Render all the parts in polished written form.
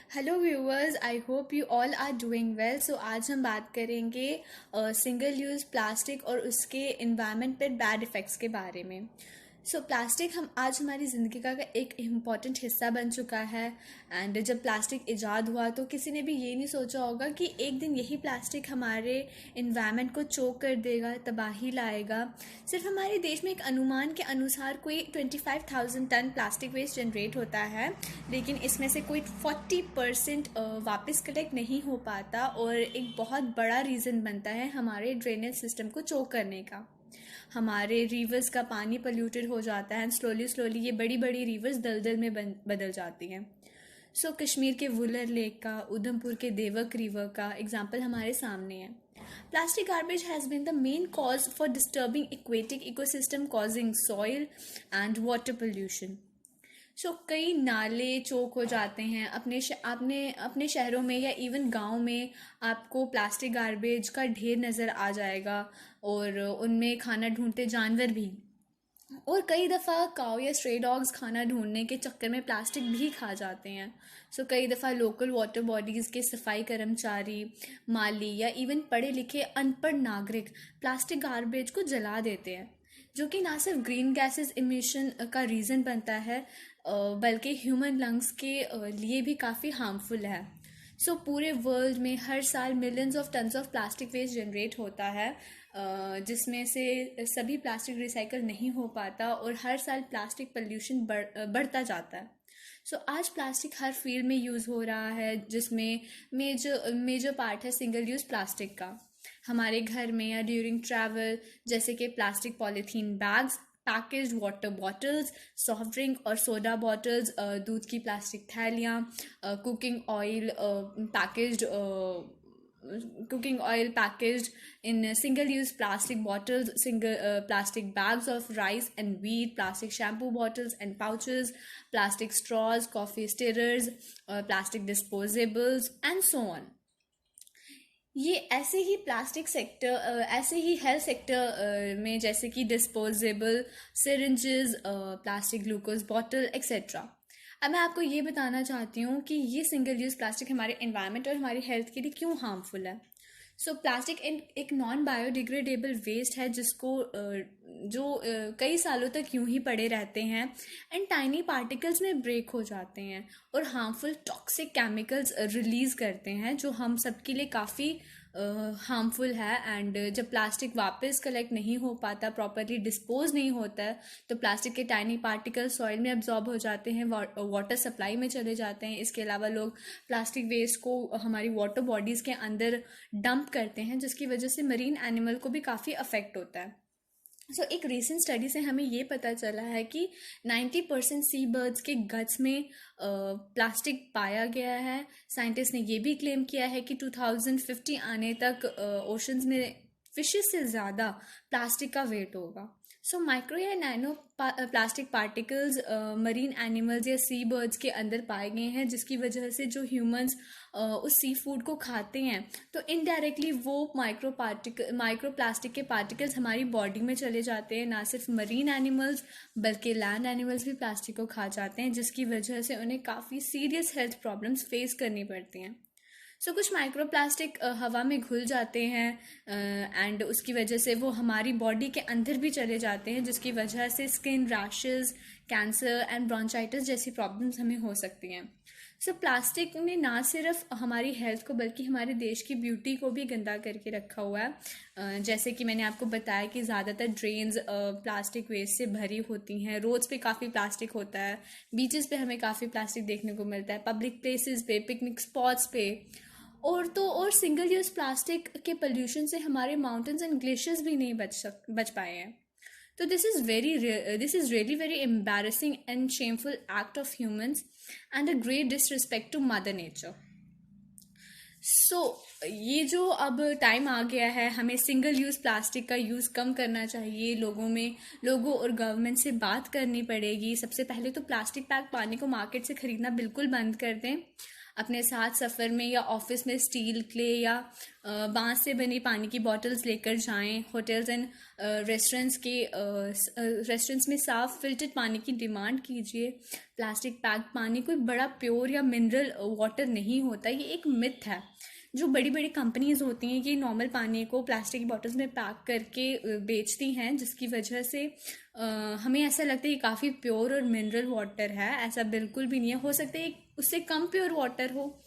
Hello viewers, I hope you all are doing well. So आज हम बात करेंगे सिंगल यूज़ प्लास्टिक और उसके इन्वायरमेंट पर बैड इफ़ेक्ट्स के बारे में। प्लास्टिक हम आज हमारी ज़िंदगी का एक इम्पॉर्टेंट हिस्सा बन चुका है। एंड जब प्लास्टिक ईजाद हुआ तो किसी ने भी ये नहीं सोचा होगा कि एक दिन यही प्लास्टिक हमारे इन्वायरमेंट को चोक कर देगा, तबाही लाएगा। सिर्फ हमारे देश में एक अनुमान के अनुसार कोई 25,000 टन प्लास्टिक वेस्ट जनरेट होता है, लेकिन इसमें से कोई 40% वापस कलेक्ट नहीं हो पाता और एक बहुत बड़ा रीज़न बनता है हमारे ड्रेनेज सिस्टम को चोक करने का। हमारे रिवर्स का पानी पोल्यूटेड हो जाता है एंड स्लोली स्लोली ये बड़ी बड़ी रिवर्स दलदल में बदल जाती हैं। कश्मीर के वुलर लेक का, उधमपुर के देवक रिवर का एग्जाम्पल हमारे सामने है। Plastic garbage has been the main cause for disturbing aquatic ecosystem, causing soil and water pollution. कई नाले चोक हो जाते हैं अपने शहरों में या इवन गांव में। आपको प्लास्टिक गार्बेज का ढेर नज़र आ जाएगा और उनमें खाना ढूंढते जानवर भी। और कई दफ़ा काऊ या स्ट्रे डॉग्स खाना ढूंढने के चक्कर में प्लास्टिक भी खा जाते हैं। कई दफ़ा लोकल वाटर बॉडीज़ के सफाई कर्मचारी, माली या इवन पढ़े लिखे अनपढ़ नागरिक प्लास्टिक गार्बेज को जला देते हैं, जो कि ना सिर्फ ग्रीन गैसेस इमिशन का रीज़न बनता है बल्कि ह्यूमन लंग्स के लिए भी काफ़ी हार्मफुल है। पूरे वर्ल्ड में हर साल millions of tons of plastic waste generate होता है, जिसमें से सभी प्लास्टिक रिसाइकल नहीं हो पाता और हर साल प्लास्टिक पोल्यूशन बढ़ता जाता है। आज प्लास्टिक हर फील्ड में यूज़ हो रहा है, जिसमें मेजर पार्ट है सिंगल यूज़ प्लास्टिक का। हमारे घर में या ड्यूरिंग ट्रैवल, जैसे कि plastic polythene bags, packaged water bottles, soft drink और सोडा बॉटल्स, दूध की प्लास्टिक थैलियाँ, cooking oil packaged in single-use plastic bottles, plastic bags of rice and wheat, plastic shampoo bottles and pouches, plastic straws, coffee stirrers, plastic disposables and so on. ये ऐसे ही plastic sector, ऐसे ही health sector में, जैसे कि disposable syringes, plastic glucose bottle etcetera. अब मैं आपको ये बताना चाहती हूँ कि ये सिंगल यूज़ प्लास्टिक हमारे एनवायरनमेंट और हमारी हेल्थ के लिए क्यों हार्मफुल है। प्लास्टिक एक नॉन बायोडिग्रेडेबल वेस्ट है जो कई सालों तक यूं ही पड़े रहते हैं एंड टाइनी पार्टिकल्स में ब्रेक हो जाते हैं और हार्मफुल टॉक्सिक केमिकल्स रिलीज़ करते हैं, जो हम सबके लिए काफ़ी हार्मफुल है। एंड जब प्लास्टिक वापस कलेक्ट नहीं हो पाता, प्रॉपरली डिस्पोज नहीं होता है, तो प्लास्टिक के टाइनी पार्टिकल्स सॉइल में एब्जॉर्ब हो जाते हैं, वाटर सप्लाई में चले जाते हैं। इसके अलावा लोग प्लास्टिक वेस्ट को हमारी वाटर बॉडीज़ के अंदर डंप करते हैं, जिसकी वजह से मरीन एनिमल को भी काफ़ी अफेक्ट होता है। एक रीसेंट स्टडी से हमें ये पता चला है कि 90% सी बर्ड्स के गट्स में प्लास्टिक पाया गया है। साइंटिस्ट ने ये भी क्लेम किया है कि 2050 आने तक ओशंस में फिशेस से ज़्यादा प्लास्टिक का वेट होगा। माइक्रो या nano plastic particles marine animals या सी बर्ड्स के अंदर पाए गए हैं, जिसकी वजह से जो ह्यूमंस उस सी फूड को खाते हैं तो इनडायरेक्टली वो माइक्रो प्लास्टिक के पार्टिकल्स हमारी बॉडी में चले जाते हैं। ना सिर्फ मरीन एनिमल्स बल्कि लैंड एनिमल्स भी प्लास्टिक को खा जाते हैं, जिसकी वजह से उन्हें काफ़ी सीरियस हेल्थ प्रॉब्लम्स फेस करनी पड़ती हैं। कुछ माइक्रो प्लास्टिक हवा में घुल जाते हैं एंड उसकी वजह से वो हमारी बॉडी के अंदर भी चले जाते हैं, जिसकी वजह से स्किन रैशेस, कैंसर एंड ब्रोंचाइटिस जैसी प्रॉब्लम्स हमें हो सकती हैं। प्लास्टिक ने ना सिर्फ हमारी हेल्थ को बल्कि हमारे देश की ब्यूटी को भी गंदा करके रखा हुआ है। जैसे कि मैंने आपको बताया कि ज़्यादातर ड्रेन्स प्लास्टिक वेस्ट से भरी होती हैं, रोड्स पे काफ़ी प्लास्टिक होता है, बीचेस पे हमें काफ़ी प्लास्टिक देखने को मिलता है, पब्लिक प्लेसेस पे, पिकनिक स्पॉट्स पे। और सिंगल यूज़ प्लास्टिक के पोल्यूशन से हमारे माउंटेन्स एंड ग्लेशियर्स भी नहीं बच पाए हैं। तो this is really very embarrassing and shameful act of humans and a great disrespect to mother nature. ये जो अब टाइम आ गया है, हमें सिंगल यूज़ प्लास्टिक का यूज़ कम करना चाहिए। लोगों और गवर्नमेंट से बात करनी पड़ेगी। सबसे पहले तो प्लास्टिक बैग पानी को मार्केट से ख़रीदना बिल्कुल बंद कर दें। अपने साथ सफ़र में या ऑफिस में स्टील, क्ले या बांस से बनी पानी की बॉटल्स लेकर जाएं। होटल्स एंड रेस्टोरेंट्स में साफ फिल्टर्ड पानी की डिमांड कीजिए। प्लास्टिक पैक पानी कोई बड़ा प्योर या मिनरल वाटर नहीं होता, ये एक मिथ है। जो बड़ी बड़ी कंपनीज होती हैं ये नॉर्मल पानी को प्लास्टिक की बॉटल्स में पैक करके बेचती हैं, जिसकी वजह से हमें ऐसा लगता है ये काफ़ी प्योर और मिनरल वाटर है। ऐसा बिल्कुल भी नहीं है, हो सकता है उससे कम प्योर वाटर हो।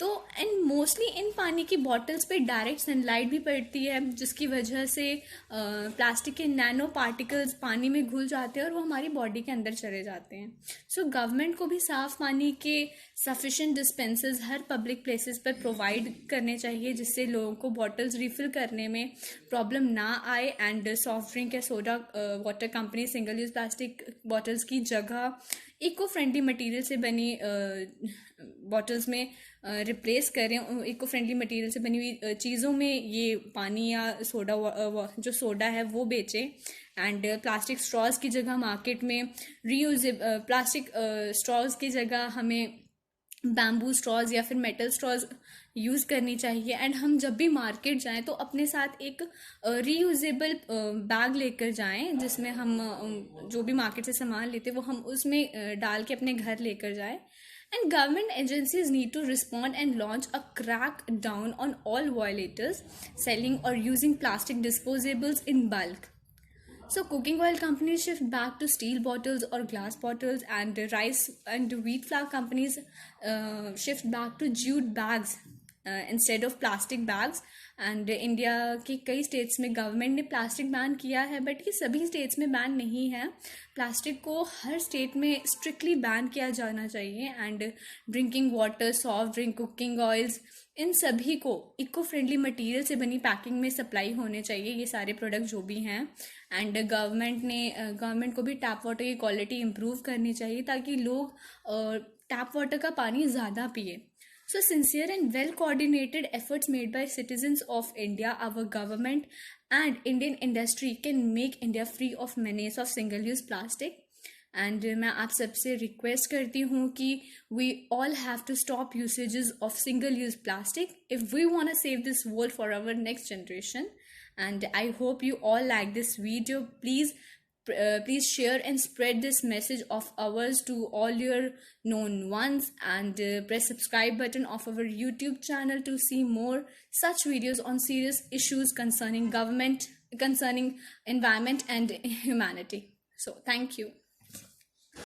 तो एंड मोस्टली इन पानी की बॉटल्स पे डायरेक्ट सनलाइट भी पड़ती है, जिसकी वजह से प्लास्टिक के नैनो पार्टिकल्स पानी में घुल जाते हैं और वो हमारी बॉडी के अंदर चले जाते हैं। सो गवर्नमेंट को भी साफ पानी के सफिशेंट डिस्पेंसर्स हर पब्लिक प्लेसेस पर प्रोवाइड करने चाहिए, जिससे लोगों को बॉटल्स रिफ़िल करने में प्रॉब्लम ना आए। एंड सॉफ्ट ड्रिंक या soda water company single use plastic bottles की जगह इको फ्रेंडली मटेरियल से बनी बॉटल्स में रिप्लेस करें। इको फ्रेंडली मटेरियल से बनी हुई चीज़ों में ये पानी या सोडा जो सोडा है वो बेचें। एंड प्लास्टिक स्ट्रॉज की जगह मार्केट में प्लास्टिक स्ट्रॉज की जगह हमें बैम्बू स्ट्रॉज या फिर मेटल स्ट्रॉज यूज़ करनी चाहिए। एंड हम जब भी मार्केट जाएं तो अपने साथ एक रीयूजेबल बैग लेकर जाएं, जिसमें हम जो भी मार्केट से सामान लेते वो हम उसमें डाल के अपने घर लेकर जाएं। And government agencies need to respond and launch a crackdown on all violators selling or using plastic disposables in bulk. So cooking oil companies shift back to steel bottles or glass bottles, and rice and wheat flour companies shift back to jute bags instead of plastic bags. And India के कई states में government ने plastic ban किया है, but ये सभी states में ban नहीं है। प्लास्टिक को हर स्टेट में स्ट्रिक्टली बैन किया जाना चाहिए। And drinking water, soft drink, cooking oils, इन सभी को इको फ्रेंडली मटेरियल से बनी पैकिंग में सप्लाई होने चाहिए, ये सारे प्रोडक्ट जो भी हैं। एंड गवर्नमेंट को भी टैप वाटर की क्वालिटी इम्प्रूव करनी चाहिए ताकि लोग टैप वाटर का पानी ज़्यादा पिए। So sincere and well-coordinated efforts made by citizens of India, our government and Indian industry can make India free of menace of single-use plastic. And मैं आप सबसे रिक्वेस्ट करती हूँ कि we all have to stop usages of single-use plastic if we want to save this world for our next generation. And I hope you all like this video. Please share and spread this message of ours to all your known ones, and press subscribe button of our YouTube channel to see more such videos on serious issues concerning environment and humanity. So thank you.